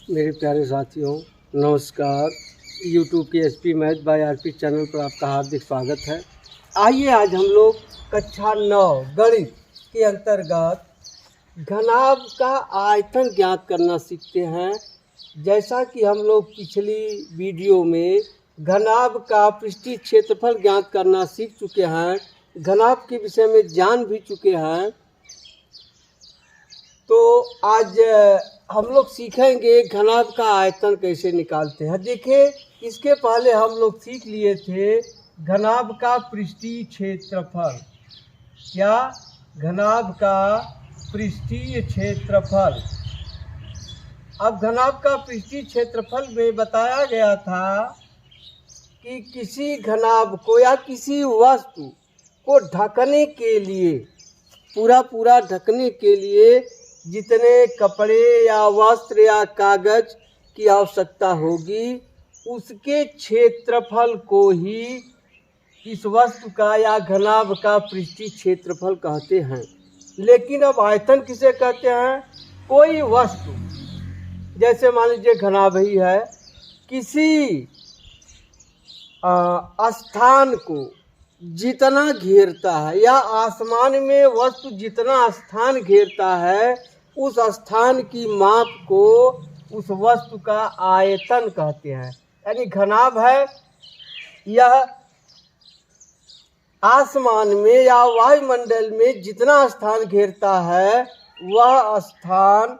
मेरे प्यारे साथियों, नमस्कार। यूट्यूब के SP math by RP channel पर आपका हार्दिक स्वागत है। आइए आज हम लोग कक्षा 9 गणित के अंतर्गत घनाभ का आयतन ज्ञात करना सीखते हैं। जैसा कि हम लोग पिछली वीडियो में घनाभ का पृष्ठीय क्षेत्रफल ज्ञात करना सीख चुके हैं, घनाभ के विषय में जान भी चुके हैं, तो आज हम लोग सीखेंगे घनाभ का आयतन कैसे निकालते हैं। देखिए, इसके पहले हम लोग सीख लिए थे घनाभ का पृष्ठीय क्षेत्रफल। क्या? घनाभ का पृष्ठीय क्षेत्रफल। अब घनाभ का पृष्ठीय क्षेत्रफल में बताया गया था कि किसी घनाभ को या किसी वस्तु को ढकने के लिए, पूरा ढकने के लिए जितने कपड़े या वस्त्र या कागज की आवश्यकता होगी, उसके क्षेत्रफल को ही इस वस्तु का या घनाभ का पृष्ठीय क्षेत्रफल कहते हैं। लेकिन अब आयतन किसे कहते हैं? कोई वस्तु, जैसे मान लीजिए घनाभ ही है, किसी स्थान को जितना घेरता है या आसमान में वस्तु जितना स्थान घेरता है, उस स्थान की माप को उस वस्तु का आयतन कहते हैं। यानी घनाभ है, यह आसमान में या वायुमंडल में जितना स्थान घेरता है, वह स्थान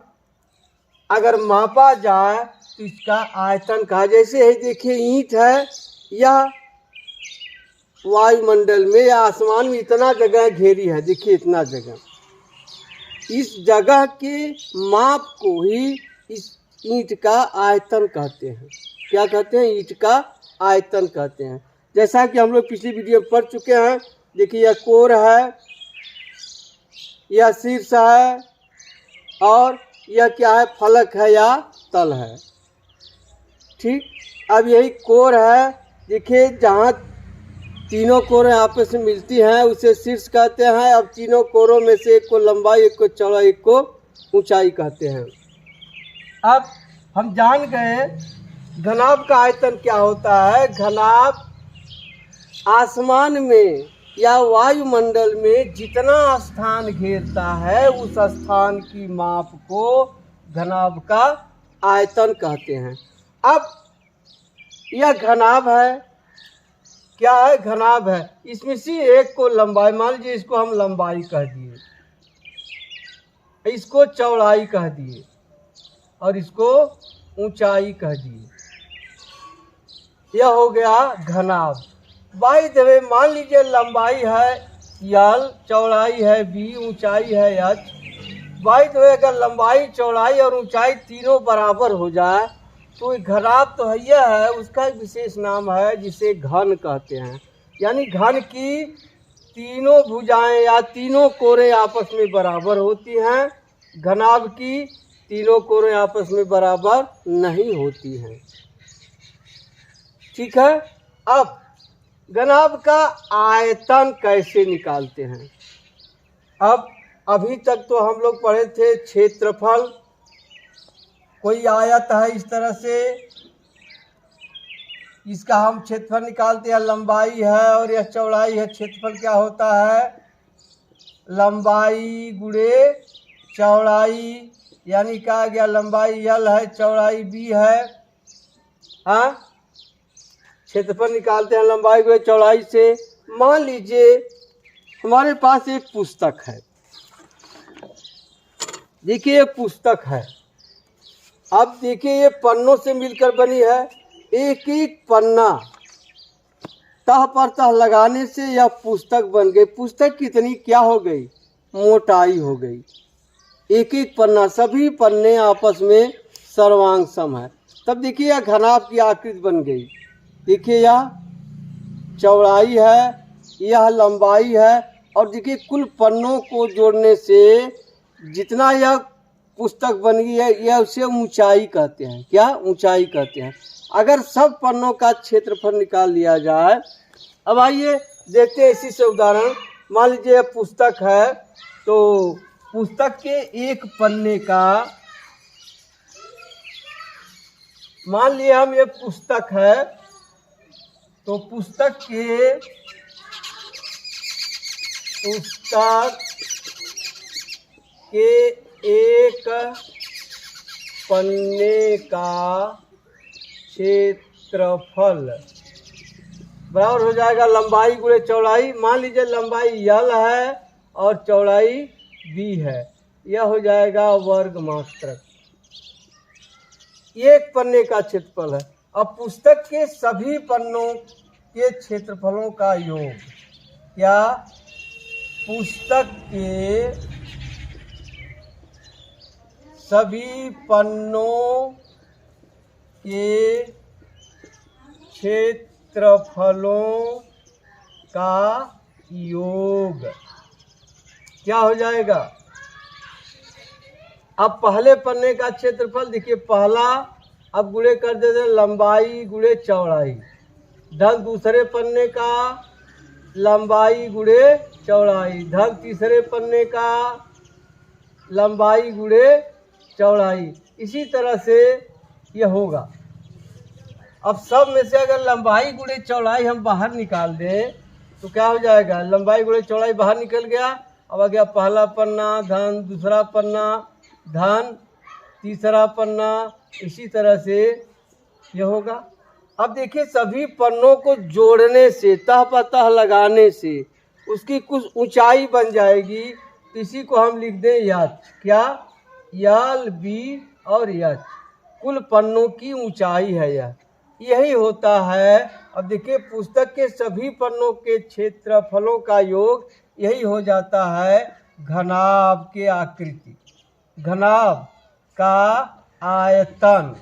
अगर मापा जाए तो इसका आयतन कहा। जैसे है, देखिए ईंट है, यह वायुमंडल में या आसमान में इतना जगह घेरी है, देखिए इतना जगह, इस जगह के माप को ही इस ईंट का आयतन कहते हैं। क्या कहते हैं? ईंट का आयतन कहते हैं। जैसा कि हम लोग पिछली वीडियो में पढ़ चुके हैं। देखिए, यह कोर है, यह शीर्ष है, और यह क्या है? फलक है या तल है। ठीक, अब यही कोर है। देखिए, जहाँ तीनों कोरें आपस में मिलती हैं उसे शीर्ष कहते हैं। अब तीनों कोरों में से एक को लंबाई, एक को चौड़ाई, एक को ऊंचाई कहते हैं। अब हम जान गए घनाभ का आयतन क्या होता है। घनाभ आसमान में या वायुमंडल में जितना स्थान घेरता है, उस स्थान की माप को घनाभ का आयतन कहते हैं। अब यह घनाभ है, क्या है? घनाभ है। इसमें से एक को लंबाई, मान लीजिए इसको हम लंबाई कह दिए, इसको चौड़ाई कह दिए, और इसको ऊंचाई कह दिए। यह हो गया घनाभ। बाय द वे, मान लीजिए लंबाई है L, चौड़ाई है B, ऊंचाई है H। बाय द वे, अगर लंबाई, चौड़ाई और ऊंचाई तीनों बराबर हो जाए तो घनाभ तो है, उसका एक विशेष नाम है जिसे घन कहते हैं। यानी घन की तीनों भुजाएं या तीनों कोरें आपस में बराबर होती हैं, घनाभ की तीनों कोरें आपस में बराबर नहीं होती हैं। ठीक है। अब घनाभ का आयतन कैसे निकालते हैं? अब अभी तक तो हम लोग पढ़े थे क्षेत्रफल। कोई आयत है इस तरह से, इसका हम क्षेत्रफल निकालते हैं। लंबाई है और यह चौड़ाई है। क्षेत्रफल क्या होता है? लंबाई गुणे चौड़ाई, यानी कहा गया लंबाई L है, चौड़ाई B है। हाँ, क्षेत्रफल निकालते हैं लंबाई गुणे चौड़ाई से। मान लीजिए हमारे पास एक पुस्तक है। देखिए, ये पुस्तक है। अब देखिए, ये पन्नों से मिलकर बनी है। एक एक पन्ना तह पर तह लगाने से यह पुस्तक बन गई। पुस्तक कितनी क्या हो गई? मोटाई हो गई। एक एक पन्ना, सभी पन्ने आपस में सर्वांग सम है। तब देखिए, यह घनाभ की आकृति बन गई। देखिए, यह चौड़ाई है, यह लंबाई है, और देखिए कुल पन्नों को जोड़ने से जितना यह पुस्तक बन गई है, यह उसे ऊंचाई कहते हैं। क्या? ऊंचाई कहते हैं। अगर सब पन्नों का क्षेत्रफल निकाल लिया जाए, अब आइए देखते हैं इसी से उदाहरण। मान लीजिए पुस्तक है, तो पुस्तक के एक पन्ने का मान लिए हम ये पुस्तक है, तो पुस्तक के एक पन्ने का क्षेत्रफल बराबर हो जाएगा लंबाई गुणे चौड़ाई। मान लीजिए लंबाई L है और चौड़ाई B है, यह हो जाएगा वर्ग मात्रक। एक पन्ने का क्षेत्रफल है। अब पुस्तक के सभी पन्नों के क्षेत्रफलों का योग, क्या पुस्तक के सभी पन्नों के क्षेत्रफलों का योग क्या हो जाएगा। अब पहले पन्ने का क्षेत्रफल देखिए, पहला अब गुणे कर देते लंबाई गुणे चौड़ाई, धन दूसरे पन्ने का लंबाई गुणे चौड़ाई, धन तीसरे पन्ने का लंबाई गुणे चौड़ाई। इसी तरह से यह होगा। अब सब में से अगर लंबाई गुणे चौड़ाई हम बाहर निकाल दें तो क्या हो जाएगा, लंबाई गुणे चौड़ाई बाहर निकल गया। अब आ गया पहला पन्ना धन दूसरा पन्ना धन तीसरा पन्ना, इसी तरह से यह होगा। अब देखिए सभी पन्नों को जोड़ने से, तह पर तह लगाने से उसकी कुछ ऊंचाई बन जाएगी। इसी को हम लिख दें यच, क्या यल बी और यच, कुल पन्नों की ऊंचाई है यह, यही होता है। अब देखिए पुस्तक के सभी पन्नों के क्षेत्रफलों का योग यही हो जाता है घनाभ के आकृति, घनाभ का आयतन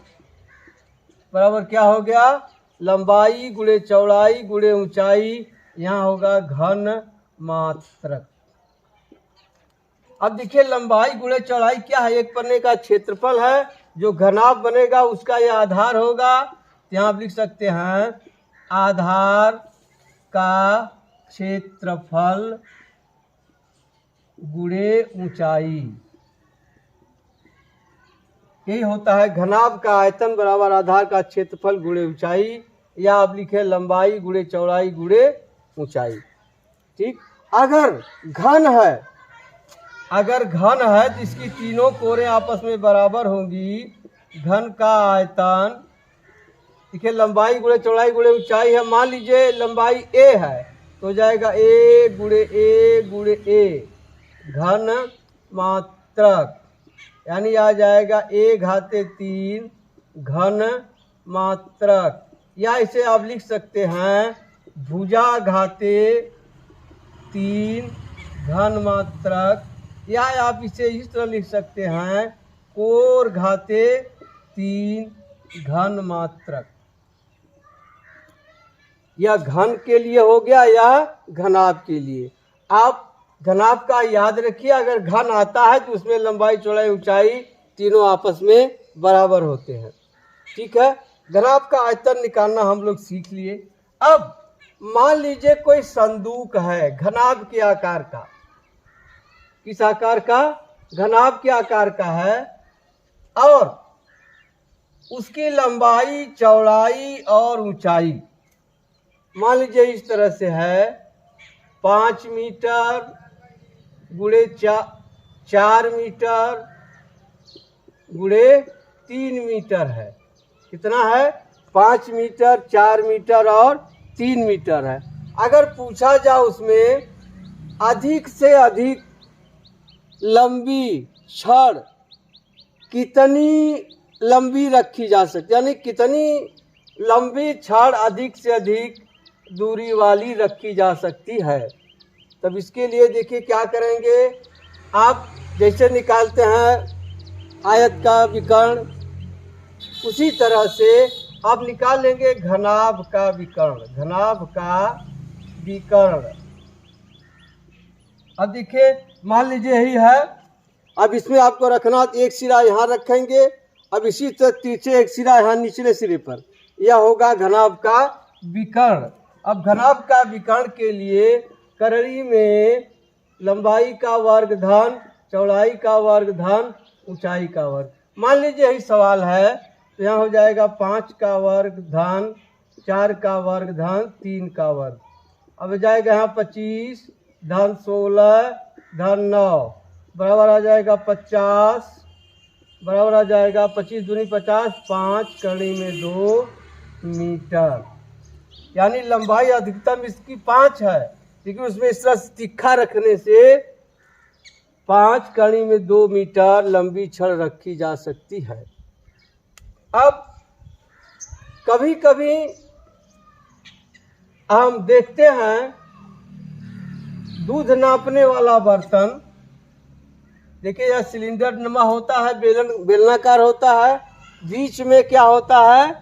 बराबर क्या हो गया, लंबाई गुणे चौड़ाई गुणे ऊंचाई, यहाँ होगा घन मात्रक। अब देखिए लंबाई गुणे चौड़ाई क्या है, एक पन्ने का क्षेत्रफल है, जो घनाभ बनेगा उसका यह आधार होगा। यहाँ आप लिख सकते हैं आधार का क्षेत्रफल गुणे ऊंचाई, यही होता है घनाभ का आयतन बराबर आधार का क्षेत्रफल गुणे ऊंचाई, या आप लिखे लंबाई गुणे चौड़ाई गुणे ऊंचाई। ठीक, अगर घन है तो इसकी तीनों कोरें आपस में बराबर होंगी। घन का आयतन देखिए लंबाई गुणे चौड़ाई गुणे ऊंचाई है। मान लीजिए लंबाई a है तो हो जाएगा a गुणे a घन मात्रक, यानी आ जाएगा a घाते 3 घन मात्रक, या इसे आप लिख सकते हैं भुजा घाते 3 घन मात्रक, या आप इसे इस तरह लिख सकते हैं कोर घाते 3 घन मात्रक। यह घन के लिए हो गया या घनाभ के लिए। आप घनाभ का याद रखिए, अगर घन आता है तो उसमें लंबाई चौड़ाई ऊंचाई तीनों आपस में बराबर होते हैं। ठीक है, घनाभ का आयतन निकालना हम लोग सीख लिए। अब मान लीजिए कोई संदूक है घनाभ के आकार का, किस आकार का, घनाभ के आकार का है, और उसकी लंबाई चौड़ाई और ऊंचाई मान लीजिए इस तरह से है 5 मीटर गुणे 4 मीटर गुणे 3 मीटर है। कितना है, 5 मीटर 4 मीटर और 3 मीटर है। अगर पूछा जाए उसमें अधिक से अधिक लंबी छड़ कितनी लंबी रखी जा सकती, यानी कितनी लंबी छड़ अधिक से अधिक दूरी वाली रखी जा सकती है। तब इसके लिए देखिए क्या करेंगे, आप जैसे निकालते हैं आयत का विकर्ण, उसी तरह से आप निकाल लेंगे घनाभ का विकर्ण, घनाभ का विकर्ण। अब देखिए मान लीजिए यही है, अब इसमें आपको रखना एक सिरा यहाँ रखेंगे, अब इसी तरह तीसरे एक सिरा यहाँ निचले सिरे पर, यह होगा घनाभ का विकर्ण। अब घनाभ का विकर्ण के लिए करड़ी में लंबाई का वर्ग धन चौड़ाई का वर्ग धन ऊंचाई का वर्ग। मान लीजिए यही सवाल है तो यहाँ हो जाएगा 5 का वर्ग धन 4 का वर्ग धन 3 का वर्ग। अब जाएगा यहाँ 25 धन 16 धन 9 बराबर आ जाएगा 50, बराबर आ जाएगा 25 दूनी 50, 5 कड़ी में 2 मीटर। यानी लंबाई अधिकतम इसकी 5 है, लेकिन उसमें इस तरह तिखा रखने से 5 कड़ी में 2 मीटर लंबी छड़ रखी जा सकती है। अब कभी कभी हम देखते हैं दूध नापने वाला बर्तन, देखिए यह सिलेंडर नुमा होता है, बेलनाकार होता है, बीच में क्या होता है,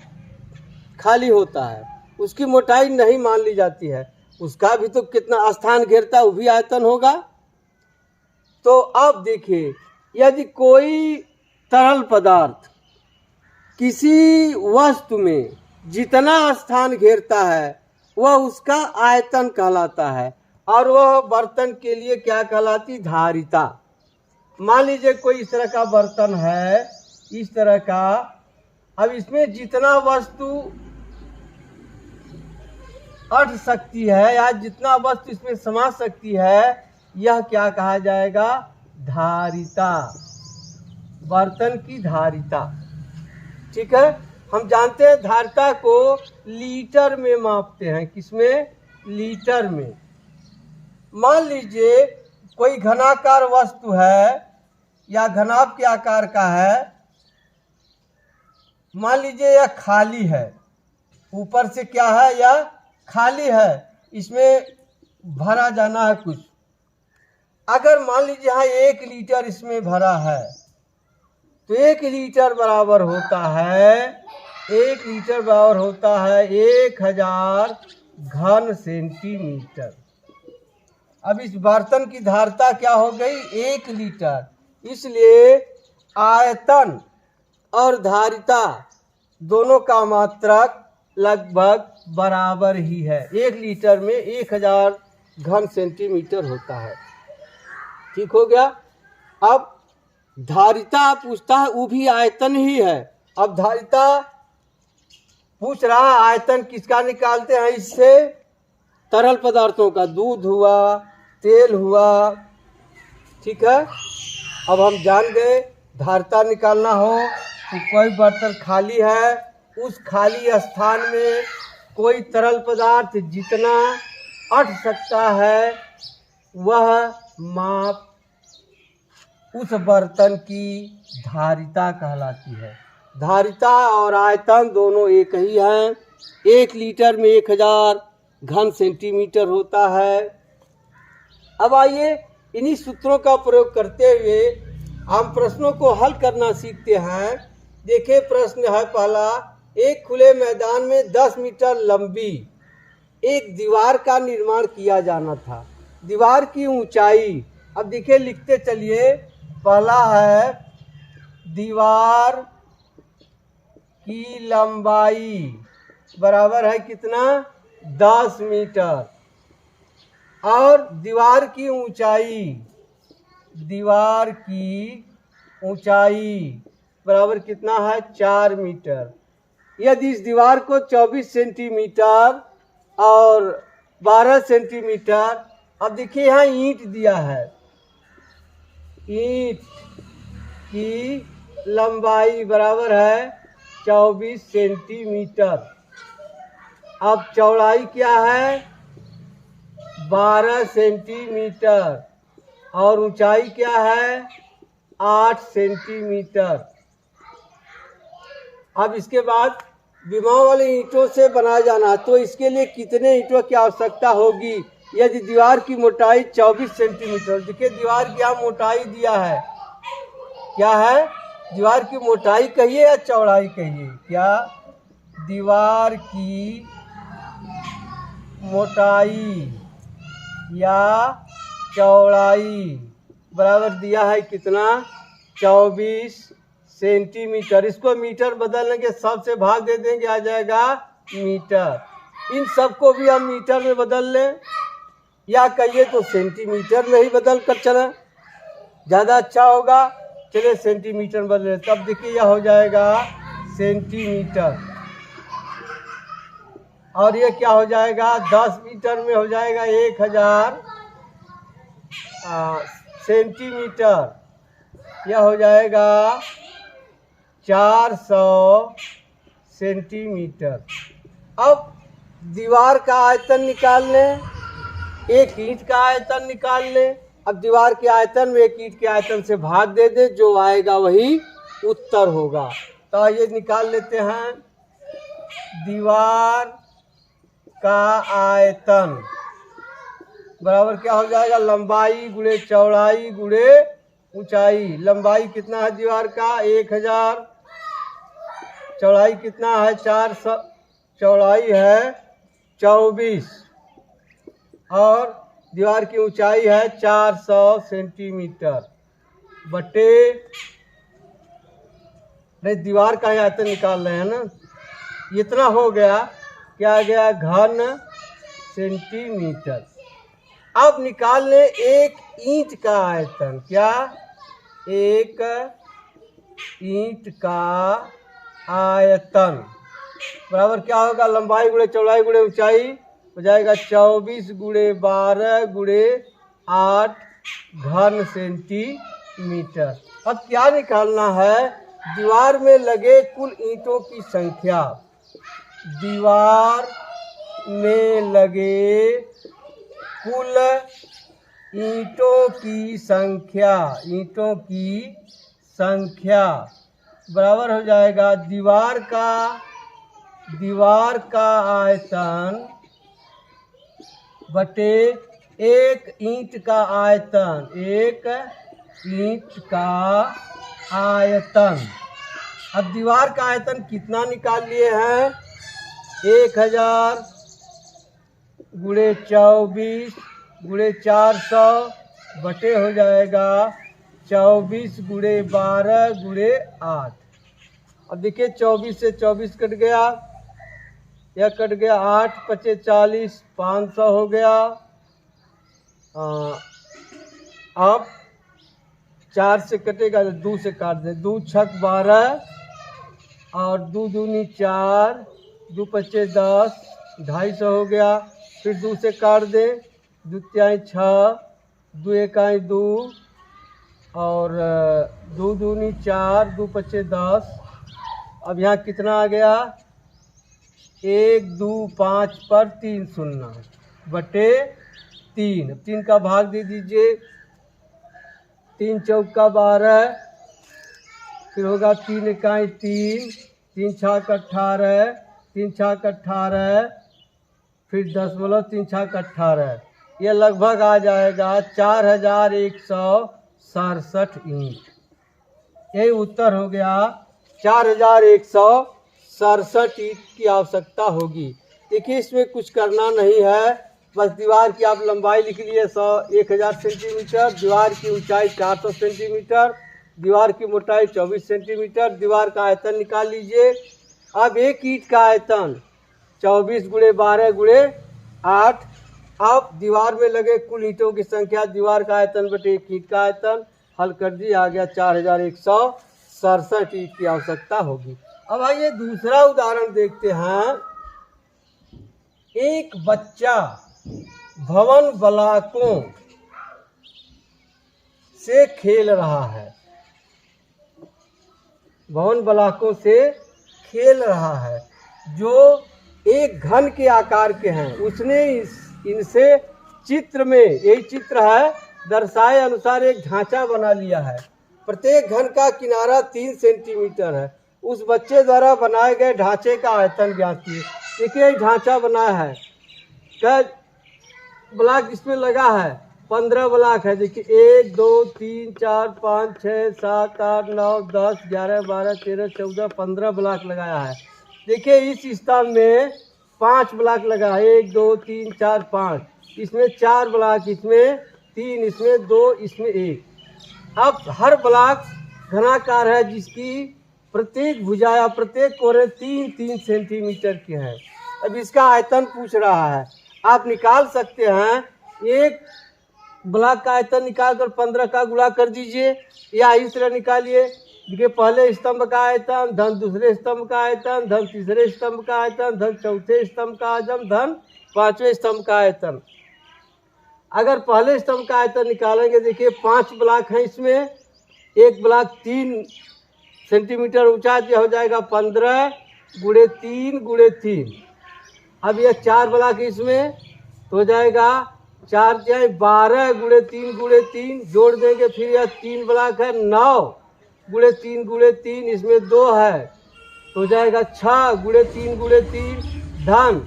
खाली होता है, उसकी मोटाई नहीं मान ली जाती है, उसका भी तो कितना स्थान घेरता है, वो भी आयतन होगा। तो अब देखिए यदि कोई तरल पदार्थ किसी वस्तु में जितना स्थान घेरता है वह उसका आयतन कहलाता है, और वह बर्तन के लिए क्या कहलाती, धारिता। मान लीजिए कोई इस तरह का बर्तन है, इस तरह का, अब इसमें जितना वस्तु अट सकती है या जितना वस्तु इसमें समा सकती है, यह क्या कहा जाएगा, धारिता, बर्तन की धारिता। ठीक है, हम जानते हैं धारिता को लीटर में मापते हैं, किसमें, लीटर में। मान लीजिए कोई घनाकार वस्तु है या घनाभ के आकार का है, मान लीजिए यह खाली है, ऊपर से क्या है, यह खाली है, इसमें भरा जाना है कुछ। अगर मान लीजिए यहाँ 1 लीटर इसमें भरा है, तो 1 लीटर बराबर होता है, 1 लीटर बराबर होता है 1000 घन सेंटीमीटर। अब इस बर्तन की धारिता क्या हो गई, 1 लीटर, इसलिए आयतन और धारिता दोनों का मात्रक लगभग बराबर ही है। 1 लीटर में 1000 घन सेंटीमीटर होता है। ठीक हो गया। अब धारिता पूछता है, वो भी आयतन ही है। अब धारिता पूछ रहा है आयतन किसका निकालते हैं, इससे तरल पदार्थों का, दूध हुआ, तेल हुआ। ठीक है, अब हम जान गए धारिता निकालना हो तो कोई बर्तन खाली है, उस खाली स्थान में कोई तरल पदार्थ जितना अट सकता है वह माप उस बर्तन की धारिता कहलाती है। धारिता और आयतन दोनों एक ही हैं। 1 लीटर में 1000 घन सेंटीमीटर होता है। अब आइए इन्हीं सूत्रों का प्रयोग करते हुए हम प्रश्नों को हल करना सीखते हैं। देखिए प्रश्न है पहला, एक खुले मैदान में 10 मीटर लंबी एक दीवार का निर्माण किया जाना था। दीवार की ऊंचाई, अब देखिए लिखते चलिए, पहला है दीवार की लंबाई बराबर है कितना, 10 मीटर, और दीवार की ऊंचाई, दीवार की ऊंचाई बराबर कितना है, 4 मीटर। यदि इस दीवार को 24 सेंटीमीटर और 12 सेंटीमीटर, अब देखिए यहाँ ईंट दिया है, ईंट की लंबाई बराबर है 24 सेंटीमीटर। अब चौड़ाई क्या है, 12 सेंटीमीटर, और ऊंचाई क्या है, 8 सेंटीमीटर। अब इसके बाद विमाओं वाले ईंटों से बनाया जाना, तो इसके लिए कितने ईंटों की आवश्यकता होगी। यदि दीवार की मोटाई 24 सेंटीमीटर, देखिए दीवार की यहाँ मोटाई दिया है, क्या है, दीवार की मोटाई कहिए या चौड़ाई कहिए, क्या, दीवार की मोटाई या चौड़ाई बराबर दिया है कितना, 24 सेंटीमीटर। इसको मीटर बदल लेंगे, सबसे भाग दे देंगे, आ जाएगा मीटर। इन सबको भी हम मीटर में बदल लें, या कहिए तो सेंटीमीटर में ही बदल कर चलें, ज़्यादा अच्छा होगा। चलिए सेंटीमीटर में बदल लें, तब देखिए यह हो जाएगा सेंटीमीटर। और ये क्या हो जाएगा, 10 मीटर में हो जाएगा 1000 सेंटीमीटर। यह हो जाएगा 400 सेंटीमीटर। अब दीवार का आयतन निकाल लें, एक ईंट का आयतन निकाल लें। अब दीवार के आयतन में एक ईंट के आयतन से भाग दे दे, जो आएगा वही उत्तर होगा। तो ये निकाल लेते हैं। दीवार का आयतन बराबर क्या हो जाएगा, लंबाई गुणे चौड़ाई गुणे ऊंचाई। लंबाई कितना है दीवार का, 1000। चौड़ाई कितना है, 400। चौड़ाई है 24 और दीवार की ऊंचाई है 400 सेंटीमीटर बटे, नहीं दीवार का आयतन निकाल रहे हैं ना, इतना हो गया। क्या आ गया, घन सेंटीमीटर। अब निकाल ले एक ईंट का आयतन। क्या, एक ईंट का आयतन बराबर क्या होगा, लंबाई गुणे चौड़ाई गुणे ऊंचाई हो जाएगा 24 गुणे 12 गुणे 8 घन सेंटीमीटर। अब क्या निकालना है, दीवार में लगे कुल ईंटों की संख्या। दीवार में लगे कुल ईंटों की संख्या, ईंटों की संख्या बराबर हो जाएगा दीवार का आयतन बटे एक ईंट का आयतन, एक ईंट का आयतन। अब दीवार का आयतन कितना निकाल लिए हैं, 1000 गुणे 24 गुणे 400 बटे हो जाएगा 24 गुणे 12 गुणे 8। अब देखिए 24 से 24 कट गया, यह कट गया, 8 पचे 40, 500 हो गया। अब 4 से कटेगा तो 2 से काट दे, 2 छक 12 और 2 दूनी 4, 2 पचे 10, 250 हो गया। फिर 2 से काट दे, 2 त्याई 6, 2 एकाई 2 और 2 दूनी 4, 2 पचे 10। अब यहाँ कितना आ गया, 1 2 5 पर 3 शून्य बटे 3। 3 का भाग दे दीजिए, 3 चौका 12, फिर होगा 3 इकाई 3, 3 छाक 18, 3 छाक 18, फिर 3 छाक 18। यह लगभग आ जाएगा 4167 ईंट। यही उत्तर हो गया, 4167 ईंट की आवश्यकता होगी। देखिए इसमें कुछ करना नहीं है, बस दीवार की आप लंबाई लिख लिए 1000 सेंटीमीटर, दीवार की ऊंचाई 400 सेंटीमीटर, दीवार की मोटाई 24 सेंटीमीटर, दीवार का आयतन निकाल लीजिए। अब एक ईंट का आयतन 24 गुणे 12 गुणे 8। अब दीवार में लगे कुल ईंटों की संख्या, दीवार का आयतन बटे एक ईंट का आयतन, हल कर दिए, आ गया 4167 ईंट की आवश्यकता होगी। अब आइए दूसरा उदाहरण देखते हैं। एक बच्चा भवन ब्लॉकों से खेल रहा है, भवन ब्लॉकों से खेल रहा है जो एक घन के आकार के हैं। उसने इनसे चित्र में, यही चित्र है, दर्शाए अनुसार एक ढांचा बना लिया है। प्रत्येक घन का किनारा 3 सेंटीमीटर है। उस बच्चे द्वारा बनाए गए ढांचे का आयतन ज्ञात कीजिए। देखिए ढांचा बना है, क्या ब्लॉक इसमें लगा है, 15 ब्लॉक है। देखिए 1 2 3 4 5 6 7 8 9 10 11 12 13 14 15 ब्लॉक लगाया है। देखिए इस स्थान में 5 ब्लॉक लगा है, 1 2 3 4 5, इसमें 4 ब्लॉक, इसमें 3, इसमें 2, इसमें 1। अब हर ब्लॉक घनाकार है जिसकी प्रत्येक भुजा या प्रत्येक कोने 3-3 सेंटीमीटर के हैं। अब इसका आयतन पूछ रहा है। आप निकाल सकते हैं, एक ब्लॉक का आयतन निकाल कर 15 का गुणा कर दीजिए, या इस तरह निकालिए, देखिए पहले स्तंभ का आयतन धन दूसरे स्तंभ का आयतन धन तीसरे स्तंभ का आयतन धन चौथे स्तंभ का आयतन धन पांचवें स्तंभ का आयतन। अगर पहले स्तंभ का आयतन निकालेंगे, देखिए 5 ब्लॉक हैं इसमें, एक ब्लॉक 3 सेंटीमीटर ऊंचा, हो जाएगा 15 गुणे 3 गुणे 3। अब यह 4 ब्लॉक इसमें तो हो जाएगा 4 जाए 12 गुणे 3 गुणे 3, जोड़ देंगे फिर यह 3 ब्लॉक है 9 गुणे 3 गुणे 3, इसमें 2 है तो हो जाएगा 6 गुणे 3 गुणे 3 धन,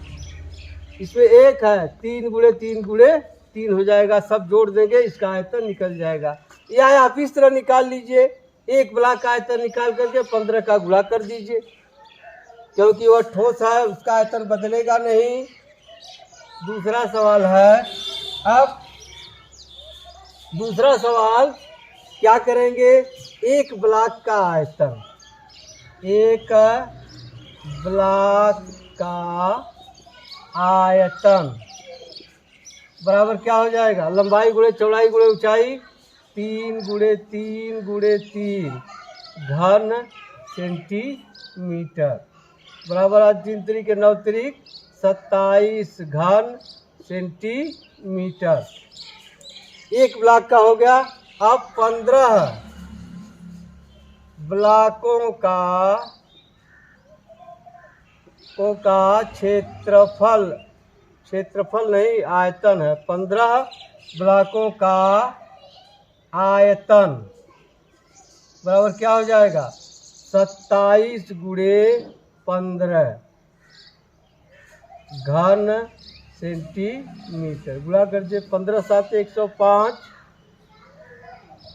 इसमें 1 है 3 गुणे 3 गुणे 3 हो जाएगा। सब जोड़ देंगे इसका आयतन निकल जाएगा। या आप इस तरह निकाल लीजिए, एक ब्लॉक का आयतन निकाल करके 15 का गुणा कर दीजिए, क्योंकि वह ठोस है उसका आयतन बदलेगा नहीं। दूसरा सवाल है, अब दूसरा सवाल क्या करेंगे, एक ब्लॉक का आयतन, एक ब्लॉक का आयतन बराबर क्या हो जाएगा, लंबाई गुणे चौड़ाई गुणे ऊंचाई 3 गुणे 3 गुणे 3 घन सेंटीमीटर बराबर 3 3 9 3 27 घन सेंटीमीटर। एक ब्लॉक का हो गया। अब 15 ब्लॉकों का क्षेत्रफल, क्षेत्रफल नहीं आयतन है, 15 ब्लॉकों का आयतन बराबर क्या हो जाएगा, 27 गुणे 15 घन सेंटीमीटर। गुणा कर दीजिए, 15 7 105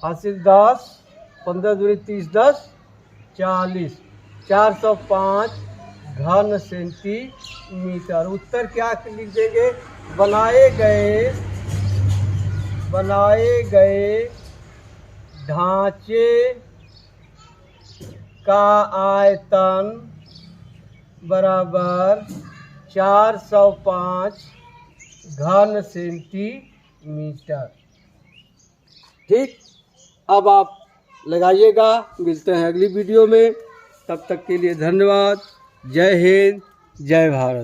हासिल 10, 15 दूरी 30 10 40, 405 घन सेंटीमीटर। उत्तर क्या लिख देंगे, बनाए गए ढांचे का आयतन बराबर 405 घन सेंटीमीटर। ठीक, अब आप लगाइएगा। मिलते हैं अगली वीडियो में, तब तक के लिए धन्यवाद। जय हिंद, जय भारत।